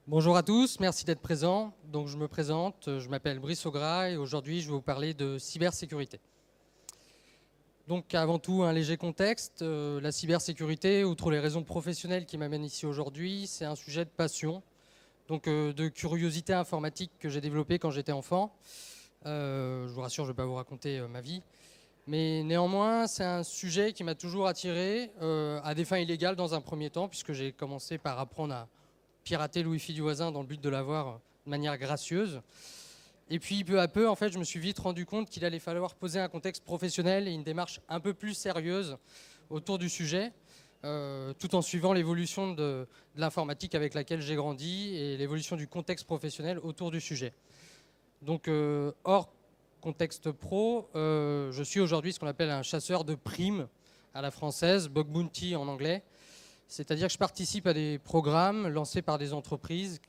Bonjour à tous, merci d'être présents. Donc, je me présente, je m'appelle Brice Augras et aujourd'hui je vais vous parler de cybersécurité. Donc avant tout, un léger contexte. La cybersécurité, outre les raisons professionnelles qui m'amènent ici aujourd'hui, c'est un sujet de passion, donc de curiosité informatique que j'ai développé quand j'étais enfant. Je vous rassure, je ne vais pas vous raconter ma vie. Mais néanmoins, c'est un sujet qui m'a toujours attiré à des fins illégales dans un premier temps, puisque j'ai commencé par apprendre à pirater le Wi-Fi du voisin dans le but de l'avoir de manière gracieuse. Et puis peu à peu, en fait, je me suis vite rendu compte qu'il allait falloir poser un contexte professionnel et une démarche un peu plus sérieuse autour du sujet, tout en suivant l'évolution de l'informatique avec laquelle j'ai grandi et l'évolution du contexte professionnel autour du sujet. Donc hors contexte pro, je suis aujourd'hui ce qu'on appelle un chasseur de primes à la française, bug bounty en anglais. C'est-à-dire que je participe à des programmes lancés par des entreprises,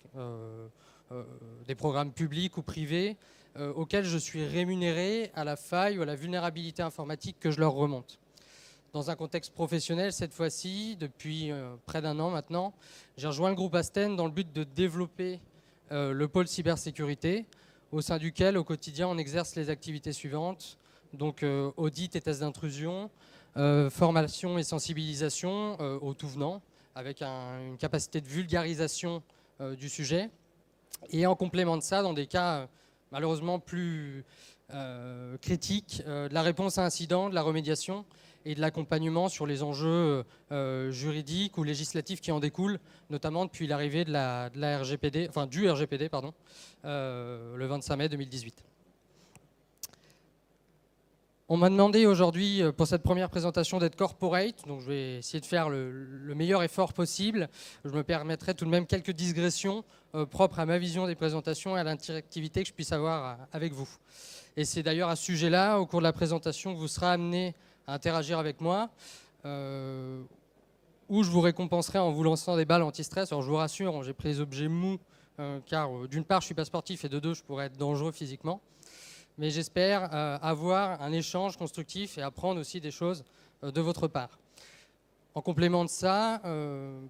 des programmes publics ou privés, auxquels je suis rémunéré à la faille ou à la vulnérabilité informatique que je leur remonte. Dans un contexte professionnel, cette fois-ci, depuis près d'un an maintenant, j'ai rejoint le groupe Asten dans le but de développer le pôle cybersécurité, au sein duquel, au quotidien, on exerce les activités suivantes, donc audit et tests d'intrusion, formation et sensibilisation au tout venant, avec une capacité de vulgarisation du sujet. Et en complément de ça, dans des cas malheureusement plus critiques, de la réponse à incident, de la remédiation et de l'accompagnement sur les enjeux juridiques ou législatifs qui en découlent, notamment depuis l'arrivée de la RGPD, enfin du RGPD, pardon, le 25 mai 2018. On m'a demandé aujourd'hui, pour cette première présentation, d'être corporate, donc je vais essayer de faire le meilleur effort possible. Je me permettrai tout de même quelques digressions propres à ma vision des présentations et à l'interactivité que je puisse avoir avec vous. Et c'est d'ailleurs à ce sujet-là, au cours de la présentation, que vous serez amené à interagir avec moi, où je vous récompenserai en vous lançant des balles anti-stress. Alors je vous rassure, j'ai pris les objets mous, car d'une part, je ne suis pas sportif, et de deux, je pourrais être dangereux physiquement. Mais j'espère avoir un échange constructif et apprendre aussi des choses de votre part. En complément de ça,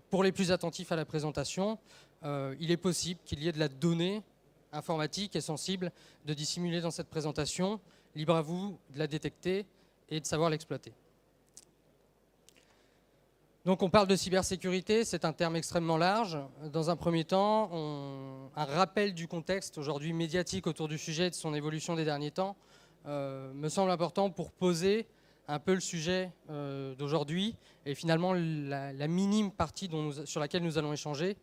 pour les plus attentifs à la présentation, il est possible qu'il y ait de la donnée informatique et sensible de dissimuler dans cette présentation. Libre à vous de la détecter et de savoir l'exploiter. Donc on parle de cybersécurité, c'est un terme extrêmement large. Dans un premier temps, un rappel du contexte aujourd'hui médiatique autour du sujet et de son évolution des derniers temps me semble important pour poser un peu le sujet d'aujourd'hui et finalement la minime partie sur laquelle nous allons échanger,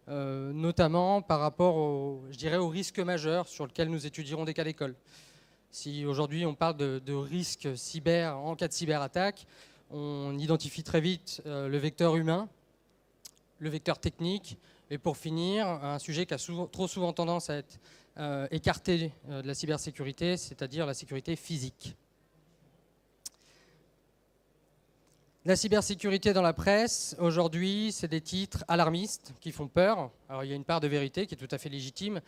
notamment par rapport au risque majeur sur lequel nous étudierons des cas d'école. Si aujourd'hui on parle de risque cyber en cas de cyberattaque, on identifie très vite le vecteur humain, le vecteur technique, et pour finir, un sujet qui a trop souvent tendance à être écarté de la cybersécurité, c'est-à-dire la sécurité physique. La cybersécurité dans la presse, aujourd'hui, c'est des titres alarmistes qui font peur. Alors il y a une part de vérité qui est tout à fait légitime.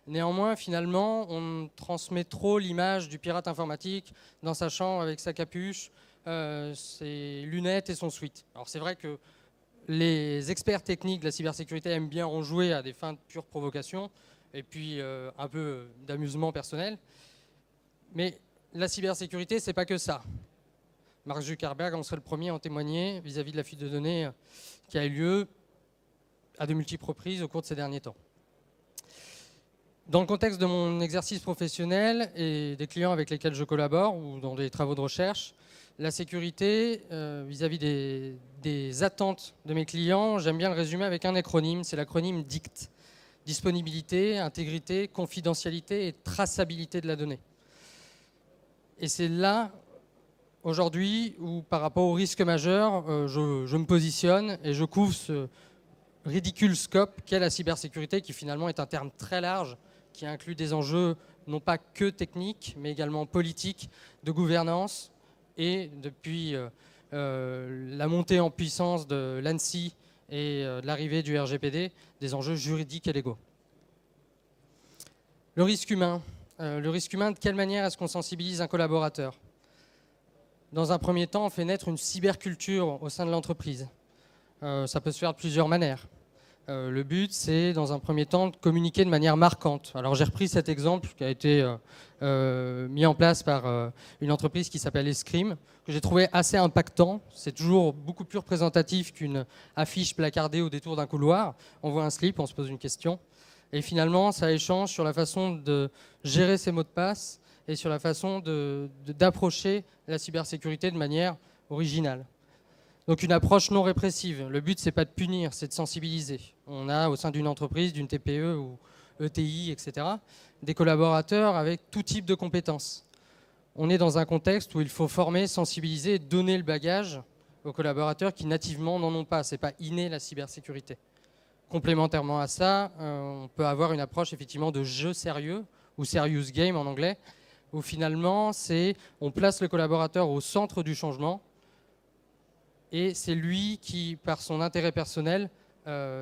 Néanmoins, finalement, on transmet trop l'image du pirate informatique dans sa chambre avec sa capuche, ses lunettes et son sweat. Alors c'est vrai que les experts techniques de la cybersécurité aiment bien en jouer à des fins de pure provocation et puis un peu d'amusement personnel. Mais la cybersécurité, c'est pas que ça. Mark Zuckerberg en serait le premier à en témoigner vis-à-vis de la fuite de données qui a eu lieu à de multiples reprises au cours de ces derniers temps. Dans le contexte de mon exercice professionnel et des clients avec lesquels je collabore ou dans des travaux de recherche, la sécurité vis-à-vis des attentes de mes clients, j'aime bien le résumer avec un acronyme, c'est l'acronyme DICT. Disponibilité, intégrité, confidentialité et traçabilité de la donnée. Et c'est là, aujourd'hui, où par rapport au risque majeur, je me positionne et je couvre ce ridicule scope qu'est la cybersécurité, qui finalement est un terme très large, qui inclut des enjeux non pas que techniques, mais également politiques, de gouvernance, et depuis la montée en puissance de l'ANSSI et de l'arrivée du RGPD, des enjeux juridiques et légaux. Le risque humain. De quelle manière est-ce qu'on sensibilise un collaborateur? Dans un premier temps, on fait naître une cyberculture au sein de l'entreprise. Ça peut se faire de plusieurs manières. Le but, c'est dans un premier temps de communiquer de manière marquante. Alors j'ai repris cet exemple qui a été mis en place par une entreprise qui s'appelle Escrime, que j'ai trouvé assez impactant. C'est toujours beaucoup plus représentatif qu'une affiche placardée au détour d'un couloir. On voit un slip, on se pose une question. Et finalement, ça échange sur la façon de gérer ses mots de passe et sur la façon d'approcher la cybersécurité de manière originale. Donc une approche non répressive. Le but, c'est pas de punir, c'est de sensibiliser. On a au sein d'une entreprise, d'une TPE ou ETI, etc., des collaborateurs avec tout type de compétences. On est dans un contexte où il faut former, sensibiliser et donner le bagage aux collaborateurs qui nativement n'en ont pas. C'est pas inné la cybersécurité. Complémentairement à ça, on peut avoir une approche effectivement de jeu sérieux ou serious game en anglais, où finalement on place le collaborateur au centre du changement. Et c'est lui qui, par son intérêt personnel,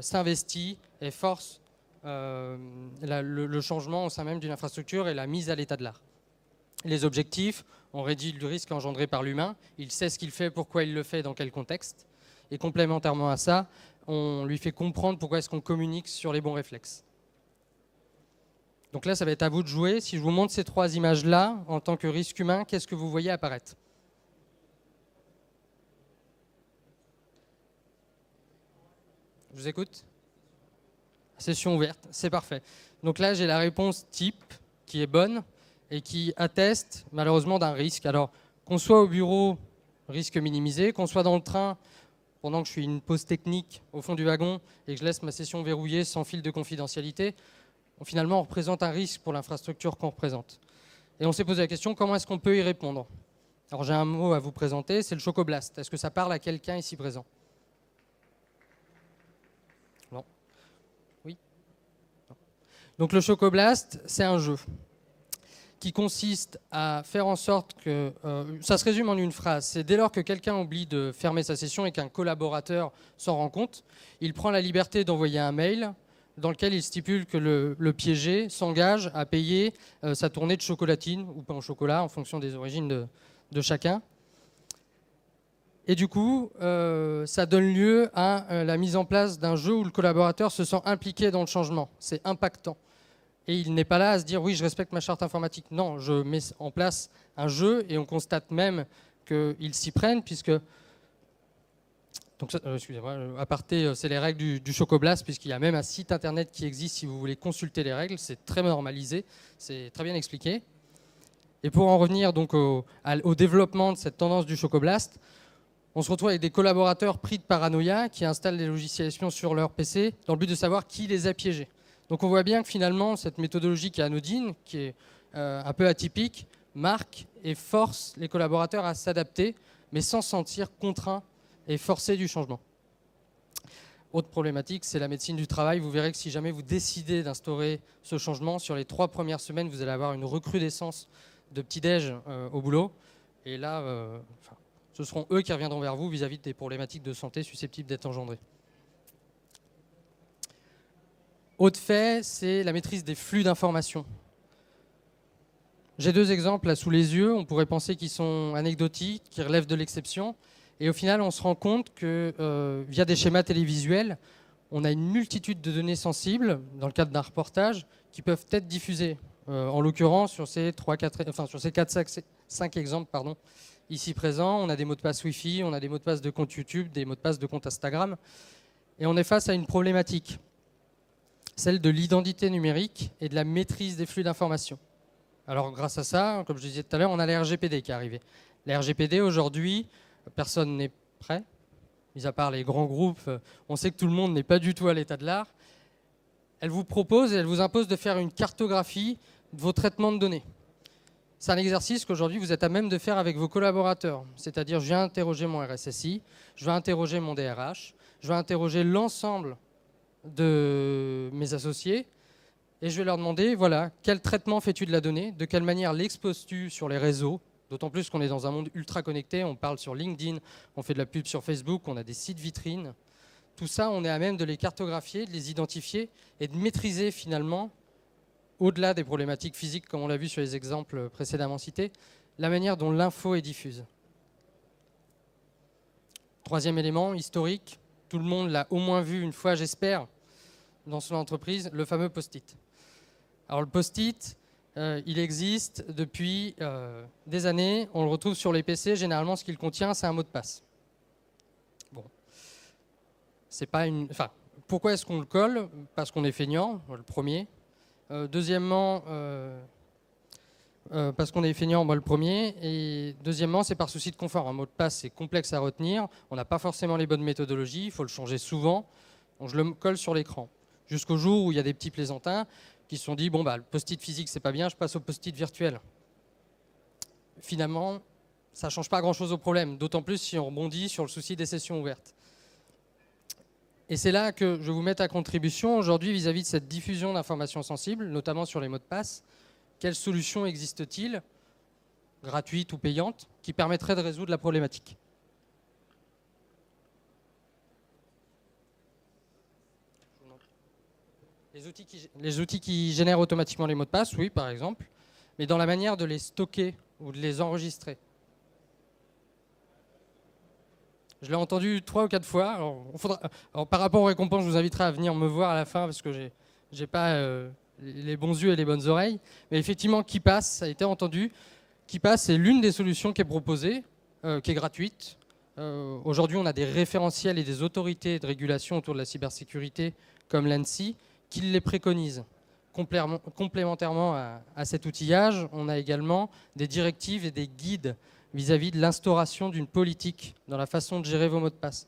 s'investit et force le changement au sein même d'une infrastructure et la mise à l'état de l'art. Les objectifs, on réduit le risque engendré par l'humain. Il sait ce qu'il fait, pourquoi il le fait, dans quel contexte. Et complémentairement à ça, on lui fait comprendre pourquoi est-ce qu'on communique sur les bons réflexes. Donc là, ça va être à vous de jouer. Si je vous montre ces trois images-là, en tant que risque humain, qu'est-ce que vous voyez apparaître ? Je vous écoute. Session ouverte, c'est parfait. Donc là, j'ai la réponse type qui est bonne et qui atteste malheureusement d'un risque. Alors, qu'on soit au bureau, risque minimisé, qu'on soit dans le train, pendant que je suis une pause technique au fond du wagon et que je laisse ma session verrouillée sans fil de confidentialité, finalement, on représente un risque pour l'infrastructure qu'on représente. Et on s'est posé la question, comment est-ce qu'on peut y répondre ? Alors, j'ai un mot à vous présenter, c'est le Chocoblast. Est-ce que ça parle à quelqu'un ici présent ? Non. Oui. Non. Donc le Chocoblast, c'est un jeu qui consiste à faire en sorte que... ça se résume en une phrase. C'est dès lors que quelqu'un oublie de fermer sa session et qu'un collaborateur s'en rend compte, il prend la liberté d'envoyer un mail dans lequel il stipule que le piégé s'engage à payer sa tournée de chocolatine ou pain au chocolat en fonction des origines de chacun. Et du coup, ça donne lieu à la mise en place d'un jeu où le collaborateur se sent impliqué dans le changement. C'est impactant. Et il n'est pas là à se dire « oui, je respecte ma charte informatique ». Non, je mets en place un jeu et on constate même qu'ils s'y prennent puisque... Donc, excusez-moi, aparté, c'est les règles du Chocoblast puisqu'il y a même un site internet qui existe si vous voulez consulter les règles. C'est très normalisé, c'est très bien expliqué. Et pour en revenir donc au développement de cette tendance du Chocoblast, on se retrouve avec des collaborateurs pris de paranoïa qui installent des logiciels espions sur leur PC dans le but de savoir qui les a piégés. Donc on voit bien que finalement, cette méthodologie qui est anodine, qui est un peu atypique, marque et force les collaborateurs à s'adapter, mais sans se sentir contraints et forcés du changement. Autre problématique, c'est la médecine du travail. Vous verrez que si jamais vous décidez d'instaurer ce changement, sur les 3 premières semaines, vous allez avoir une recrudescence de petit-déj au boulot. Et là, ce seront eux qui reviendront vers vous vis-à-vis des problématiques de santé susceptibles d'être engendrées. Autre fait, c'est la maîtrise des flux d'informations. J'ai 2 exemples là sous les yeux. On pourrait penser qu'ils sont anecdotiques, qui relèvent de l'exception. Et au final, on se rend compte que via des schémas télévisuels, on a une multitude de données sensibles, dans le cadre d'un reportage, qui peuvent être diffusées. En l'occurrence, sur ces 4-5 exemples ici présents, on a des mots de passe Wi-Fi, on a des mots de passe de compte YouTube, des mots de passe de compte Instagram. Et on est face à une problématique, celle de l'identité numérique et de la maîtrise des flux d'informations. Alors grâce à ça, comme je disais tout à l'heure, on a la RGPD qui est arrivée. La RGPD aujourd'hui, personne n'est prêt, mis à part les grands groupes, on sait que tout le monde n'est pas du tout à l'état de l'art. Elle vous propose et elle vous impose de faire une cartographie de vos traitements de données. C'est un exercice qu'aujourd'hui vous êtes à même de faire avec vos collaborateurs. C'est-à-dire, je viens interroger mon RSSI, je vais interroger mon DRH, je vais interroger l'ensemble de mes associés et je vais leur demander, voilà, quel traitement fais-tu de la donnée, de quelle manière l'exposes-tu sur les réseaux, d'autant plus qu'on est dans un monde ultra connecté, on parle sur LinkedIn, on fait de la pub sur Facebook, on a des sites vitrines. Tout ça, on est à même de les cartographier, de les identifier et de maîtriser finalement, au-delà des problématiques physiques, comme on l'a vu sur les exemples précédemment cités, la manière dont l'info est diffuse. 3e élément, historique, tout le monde l'a au moins vu une fois, j'espère, dans son entreprise le fameux post-it. Alors le post-it, il existe depuis des années. On le retrouve sur les PC. Généralement, ce qu'il contient, c'est un mot de passe. Bon, c'est pas une. Enfin, pourquoi est-ce qu'on le colle? Parce qu'on est feignant, le premier. Deuxièmement, parce qu'on est feignant, moi le premier. Et deuxièmement, c'est par souci de confort. Un mot de passe, c'est complexe à retenir. On n'a pas forcément les bonnes méthodologies. Il faut le changer souvent. Donc, je le colle sur l'écran. Jusqu'au jour où il y a des petits plaisantins qui se sont dit, bon, bah, le post-it physique, c'est pas bien, je passe au post-it virtuel. Finalement, ça ne change pas grand-chose au problème, d'autant plus si on rebondit sur le souci des sessions ouvertes. Et c'est là que je vais vous mettre à contribution aujourd'hui vis-à-vis de cette diffusion d'informations sensibles, notamment sur les mots de passe. Quelles solutions existent-ils, gratuites ou payantes, qui permettraient de résoudre la problématique? Les outils qui génèrent automatiquement les mots de passe, oui, par exemple, mais dans la manière de les stocker ou de les enregistrer. Je l'ai entendu 3 ou 4 fois. Alors, par rapport aux récompenses, je vous inviterai à venir me voir à la fin parce que je n'ai pas les bons yeux et les bonnes oreilles. Mais effectivement, KeePass, ça a été entendu. KeePass, c'est l'une des solutions qui est proposée, qui est gratuite. Aujourd'hui, on a des référentiels et des autorités de régulation autour de la cybersécurité, comme l'ANSSI, qui les préconisent. Complémentairement à cet outillage, on a également des directives et des guides vis-à-vis de l'instauration d'une politique dans la façon de gérer vos mots de passe.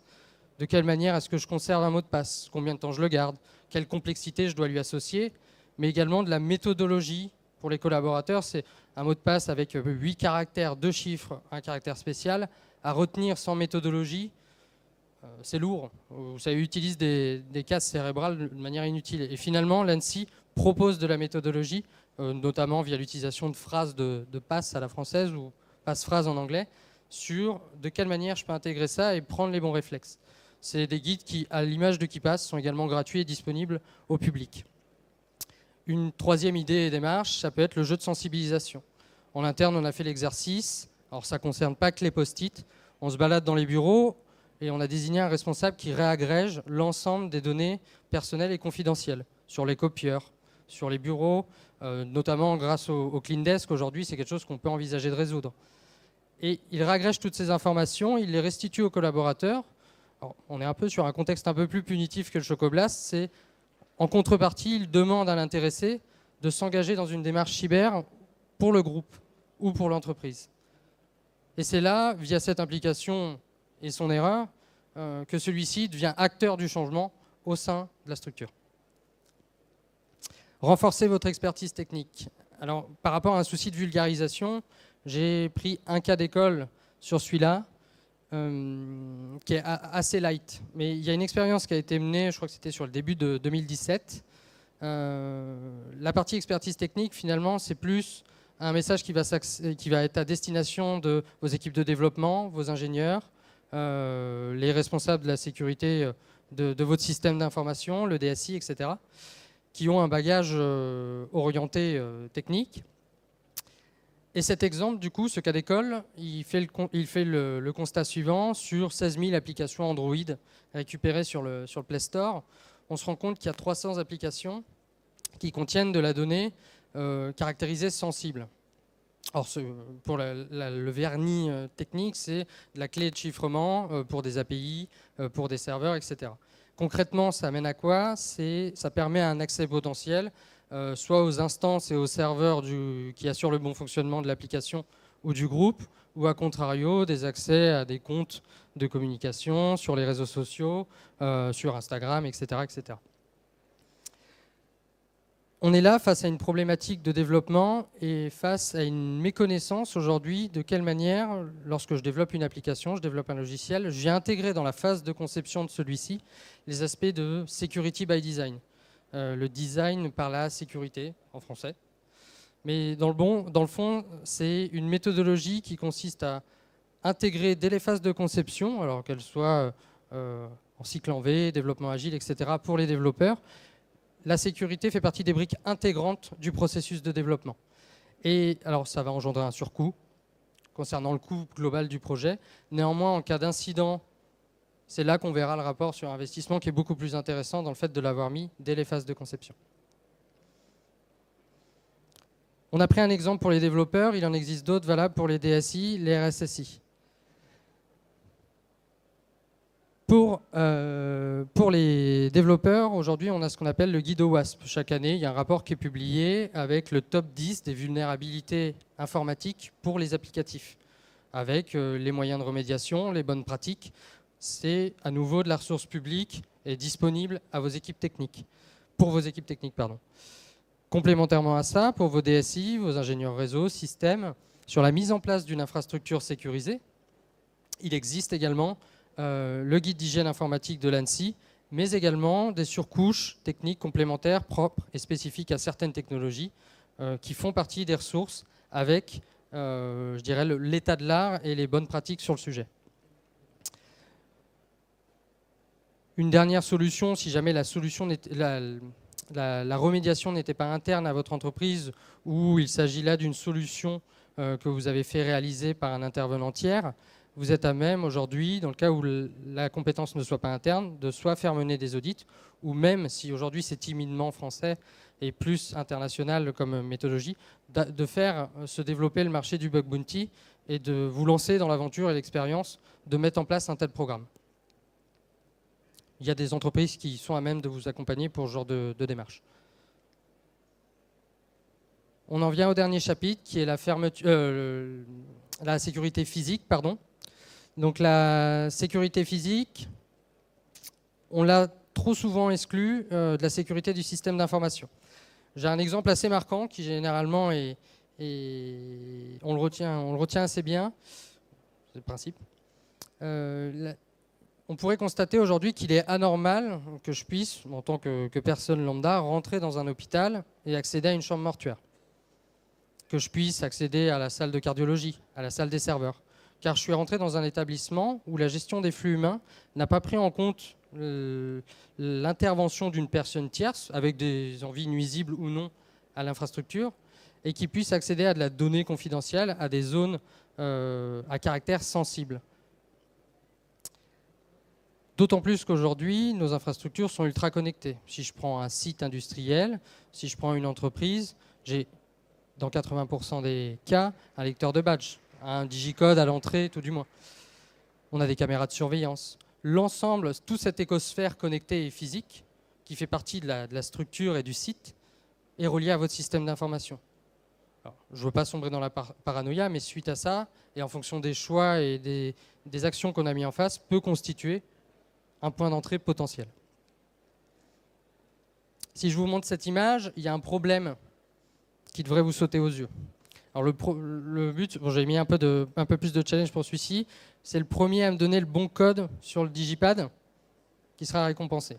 De quelle manière est-ce que je conserve un mot de passe? Combien de temps je le garde? Quelle complexité je dois lui associer? Mais également de la méthodologie pour les collaborateurs. C'est un mot de passe avec 8 caractères, 2 chiffres, un caractère spécial. À retenir sans méthodologie, c'est lourd. Ça utilise des cases cérébrales de manière inutile. Et finalement, l'ANSSI propose de la méthodologie, notamment via l'utilisation de phrases de passe à la française ou passe-phrase en anglais, sur de quelle manière je peux intégrer ça et prendre les bons réflexes. C'est des guides qui, à l'image de KeePass, sont également gratuits et disponibles au public. Une troisième idée et démarche, ça peut être le jeu de sensibilisation. En interne, on a fait l'exercice. Alors, ça ne concerne pas que les post-it. On se balade dans les bureaux et on a désigné un responsable qui réagrège l'ensemble des données personnelles et confidentielles sur les copieurs, sur les bureaux, notamment grâce au Clean Desk. Aujourd'hui, c'est quelque chose qu'on peut envisager de résoudre. Et il réagrège toutes ces informations, il les restitue aux collaborateurs. Alors, on est un peu sur un contexte un peu plus punitif que le Chocoblast. C'est en contrepartie, il demande à l'intéressé de s'engager dans une démarche cyber pour le groupe ou pour l'entreprise. Et c'est là, via cette implication et son erreur, que celui-ci devient acteur du changement au sein de la structure. Renforcer votre expertise technique. Alors, par rapport à un souci de vulgarisation, j'ai pris un cas d'école sur celui-là, qui est assez light. Mais il y a une expérience qui a été menée, je crois que c'était sur le début de 2017. La partie expertise technique, finalement, c'est plus un message qui va être à destination de vos équipes de développement, vos ingénieurs, les responsables de la sécurité de votre système d'information, le DSI, etc., qui ont un bagage orienté technique. Et cet exemple, du coup, ce cas d'école, il fait le constat suivant. Sur 16 000 applications Android récupérées sur le Play Store, on se rend compte qu'il y a 300 applications qui contiennent de la donnée caractérisée sensible. Alors, pour le vernis technique, c'est de la clé de chiffrement pour des API, pour des serveurs, etc. Concrètement, ça amène à quoi? Ça permet un accès potentiel, soit aux instances et aux serveurs qui assurent le bon fonctionnement de l'application ou du groupe, ou à contrario, des accès à des comptes de communication sur les réseaux sociaux, sur Instagram, etc., etc. On est là face à une problématique de développement et face à une méconnaissance aujourd'hui de quelle manière, lorsque je développe une application, je développe un logiciel, je viens intégrer dans la phase de conception de celui-ci les aspects de security by design. Le design par la sécurité, en français. Mais dans le fond, c'est une méthodologie qui consiste à intégrer dès les phases de conception, alors qu'elles soient en cycle en V, développement agile, etc., pour les développeurs. La sécurité fait partie des briques intégrantes du processus de développement. Et alors, ça va engendrer un surcoût concernant le coût global du projet. Néanmoins, en cas d'incident C'est là qu'on verra le rapport sur investissement qui est beaucoup plus intéressant dans le fait de l'avoir mis dès les phases de conception. On a pris un exemple pour les développeurs, il en existe d'autres valables pour les DSI, les RSSI. Pour les développeurs, aujourd'hui, on a ce qu'on appelle le guide OWASP. Chaque année, il y a un rapport qui est publié avec le top 10 des vulnérabilités informatiques pour les applicatifs, avec les moyens de remédiation, les bonnes pratiques. C'est à nouveau de la ressource publique et disponible à vos équipes techniques, pour vos équipes techniques, pardon. Complémentairement à ça, pour vos DSI, vos ingénieurs réseau, système, sur la mise en place d'une infrastructure sécurisée, il existe également le guide d'hygiène informatique de l'ANSSI, mais également des surcouches techniques complémentaires propres et spécifiques à certaines technologies qui font partie des ressources avec, je dirais, l'état de l'art et les bonnes pratiques sur le sujet. Une dernière solution, si jamais la remédiation n'était pas interne à votre entreprise ou il s'agit là d'une solution que vous avez fait réaliser par un intervenant tiers, vous êtes à même aujourd'hui, dans le cas où la compétence ne soit pas interne, de soit faire mener des audits, ou même si aujourd'hui c'est timidement français et plus international comme méthodologie, de faire se développer le marché du bug bounty et de vous lancer dans l'aventure et l'expérience de mettre en place un tel programme. Il y a des entreprises qui sont à même de vous accompagner pour ce genre de démarche. On en vient au dernier chapitre qui est la sécurité physique, pardon. Donc la sécurité physique, on l'a trop souvent exclue de la sécurité du système d'information. J'ai un exemple assez marquant qui généralement on le retient assez bien, c'est le principe. On pourrait constater aujourd'hui qu'il est anormal que je puisse, en tant que personne lambda, rentrer dans un hôpital et accéder à une chambre mortuaire. Que je puisse accéder à la salle de cardiologie, à la salle des serveurs. Car je suis rentré dans un établissement où la gestion des flux humains n'a pas pris en compte l'intervention d'une personne tierce, avec des envies nuisibles ou non à l'infrastructure, et qui puisse accéder à de la donnée confidentielle, à des zones à caractère sensible. D'autant plus qu'aujourd'hui, nos infrastructures sont ultra connectées. Si je prends un site industriel, si je prends une entreprise, j'ai dans 80% des cas un lecteur de badge, un digicode à l'entrée tout du moins. On a des caméras de surveillance. L'ensemble, toute cette écosphère connectée et physique qui fait partie de la structure et du site est reliée à votre système d'information. Je ne veux pas sombrer dans la paranoïa, mais suite à ça, et en fonction des choix et des actions qu'on a mis en face, peut constituer un point d'entrée potentiel. Si je vous montre cette image, il y a un problème qui devrait vous sauter aux yeux. Alors le but, bon, j'ai mis un peu plus de challenge pour celui-ci, c'est le premier à me donner le bon code sur le digipad qui sera récompensé.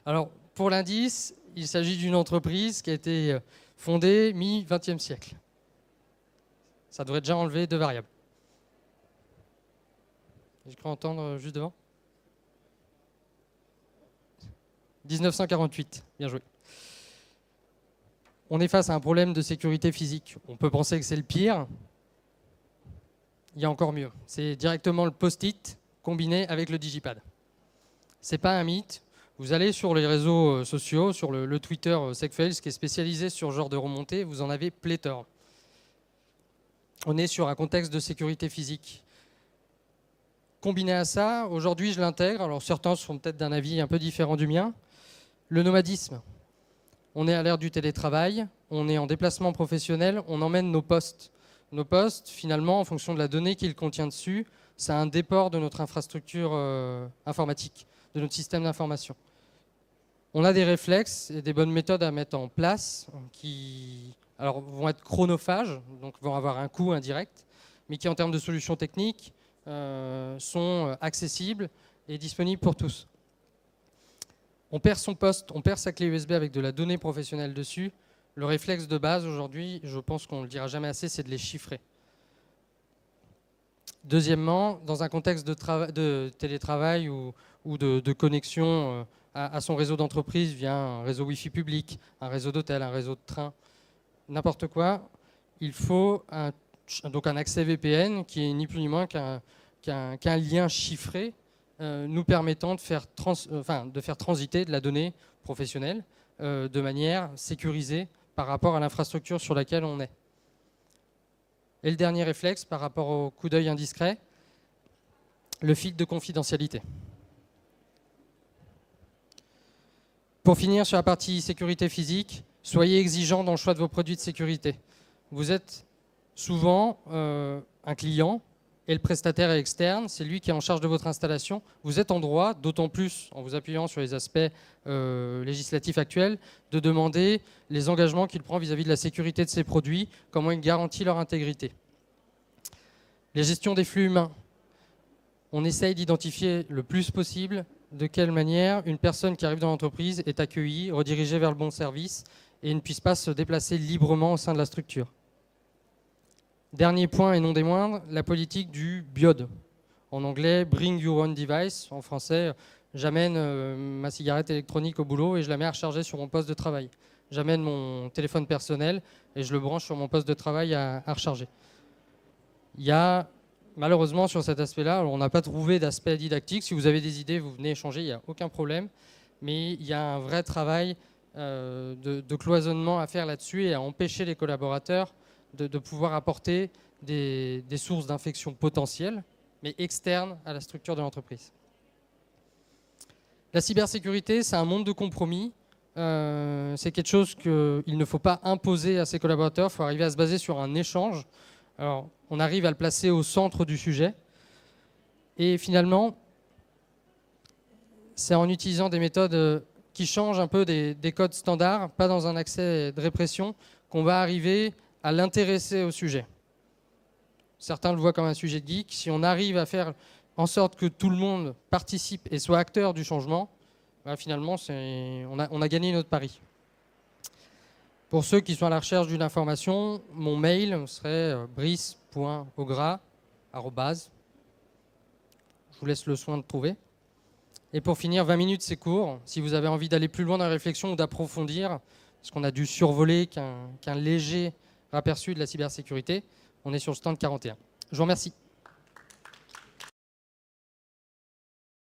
Alors pour l'indice, il s'agit d'une entreprise qui a été fondée mi-20e siècle. Ça devrait déjà enlever 2 variables. Je crois entendre juste devant. 1948, bien joué. On est face à un problème de sécurité physique. On peut penser que c'est le pire. Il y a encore mieux. C'est directement le post-it combiné avec le digipad. C'est pas un mythe. Vous allez sur les réseaux sociaux, sur le Twitter SecFails, qui est spécialisé sur ce genre de remontée, vous en avez pléthore. On est sur un contexte de sécurité physique. Combiné à ça, aujourd'hui je l'intègre, alors certains seront peut-être d'un avis un peu différent du mien, le nomadisme. On est à l'ère du télétravail, on est en déplacement professionnel, on emmène nos postes. Nos postes, finalement, en fonction de la donnée qu'il contient dessus, c'est un déport de notre infrastructure informatique, de notre système d'information. On a des réflexes et des bonnes méthodes à mettre en place qui vont être chronophages, donc vont avoir un coût indirect, mais qui en termes de solutions techniques sont accessibles et disponibles pour tous. On perd son poste, on perd sa clé USB avec de la donnée professionnelle dessus. Le réflexe de base aujourd'hui, je pense qu'on ne le dira jamais assez, c'est de les chiffrer. Deuxièmement, dans un contexte de télétravail ou de connexion à son réseau d'entreprise via un réseau Wi-Fi public, un réseau d'hôtel, un réseau de train, n'importe quoi, il faut donc un accès VPN qui est ni plus ni moins qu'un lien chiffré nous permettant de faire transiter de la donnée professionnelle de manière sécurisée par rapport à l'infrastructure sur laquelle on est. Et le dernier réflexe par rapport au coup d'œil indiscret, le filtre de confidentialité. Pour finir sur la partie sécurité physique, soyez exigeants dans le choix de vos produits de sécurité. Vous êtes souvent un client et le prestataire est externe, c'est lui qui est en charge de votre installation. Vous êtes en droit, d'autant plus en vous appuyant sur les aspects législatifs actuels, de demander les engagements qu'il prend vis-à-vis de la sécurité de ses produits, comment il garantit leur intégrité. Les gestions des flux humains. On essaye d'identifier le plus possible de quelle manière une personne qui arrive dans l'entreprise est accueillie, redirigée vers le bon service et ne puisse pas se déplacer librement au sein de la structure. Dernier point et non des moindres, la politique du BYOD. En anglais, Bring Your Own Device. En français, j'amène ma cigarette électronique au boulot et je la mets à recharger sur mon poste de travail. J'amène mon téléphone personnel et je le branche sur mon poste de travail à recharger. Il y a malheureusement sur cet aspect-là, on n'a pas trouvé d'aspect didactique. Si vous avez des idées, vous venez échanger, il n'y a aucun problème. Mais il y a un vrai travail de cloisonnement à faire là-dessus et à empêcher les collaborateurs de pouvoir apporter des sources d'infection potentielles, mais externes à la structure de l'entreprise. La cybersécurité, c'est un monde de compromis. C'est quelque chose qu'il ne faut pas imposer à ses collaborateurs, il faut arriver à se baser sur un échange. Alors, on arrive à le placer au centre du sujet. Et finalement, c'est en utilisant des méthodes qui changent un peu des codes standards, pas dans un accès de répression, qu'on va arriver à l'intéresser au sujet. Certains le voient comme un sujet de geek. Si on arrive à faire en sorte que tout le monde participe et soit acteur du changement, bah finalement, on a gagné notre pari. Pour ceux qui sont à la recherche d'une information, mon mail serait brice.ogras@. Je vous laisse le soin de trouver. Et pour finir, 20 minutes, c'est court. Si vous avez envie d'aller plus loin dans la réflexion ou d'approfondir, parce qu'on a dû survoler qu'un léger aperçu de la cybersécurité, on est sur le stand 41. Je vous remercie.